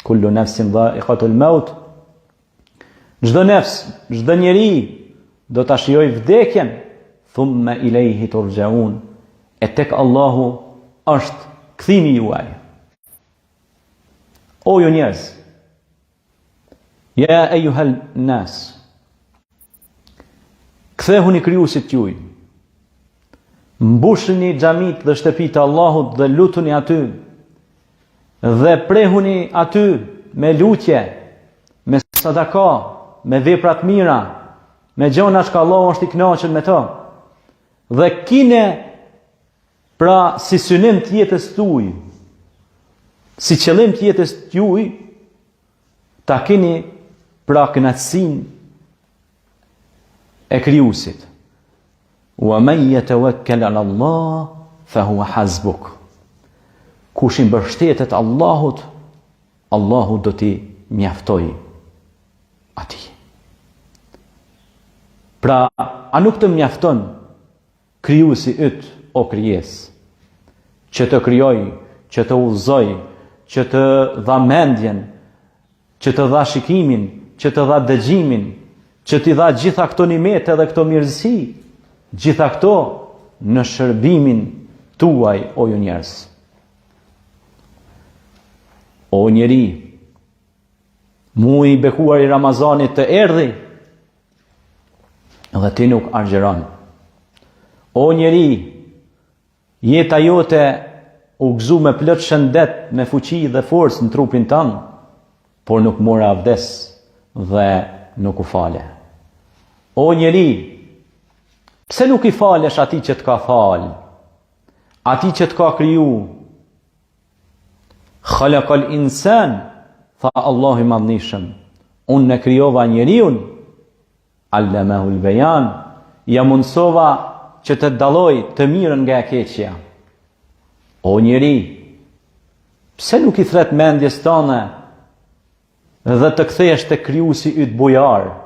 Kullu nafsin dha'iqatul maut. Çdo nefs, çdo njeri do ta shijoj vdekjen, thumma ilayhi turja'un. E tek Allahu është kthimi juaj. O ju njerëz, ja ejuhel nas, kthehuni krijuesit juaj, mbushni xhamit dhe shtëpitë e Allahut dhe lutuni aty, dhe prehuni aty me lutje, me sadaka, me vepra të mira, me gjona që Allahu është i kënaqur me to. Dhe kine pra si synim të jetës tuaj, si qëllim të jetës tuaj, ta keni pra kënaqësinë e krijuesit. Wa man yatawakkal 'ala Allah fa huwa hasbuk. Kush i mbështetet Allahut, Allahu do t'i mjaftoj atij. Pra, a nuk të mjafton krijuesi yt o krijesë, që të krijoj, që të udhëzoj, që të dha mendjen, që të dha shikimin, që të dha dëgjimin, që t'i dha gjitha këto nimete dhe këto mirësi, gjitha këto në shërbimin tuaj o ju njerëz. O njeri, muaji i bekuar i Ramazanit të erdhi dhe ti nuk agjeron. O njeri, jeta jote u gëzu me plot shëndet, me fuqi dhe forcë në trupin tënd, por nuk mora abdes dhe nuk u fale. O njeri, pse nuk i falesh atij që të ka fal, atij që të ka kriju? Khalaqal insan, tha Allahu i madhnishëm, unë ne krijova njeriun, allamahul bayan, ja mundsova që të dalloj të mirën nga e keqja. O njeri, pse nuk i thret mendjes tënde dhe të kthehesh te krijuesi yt bujar?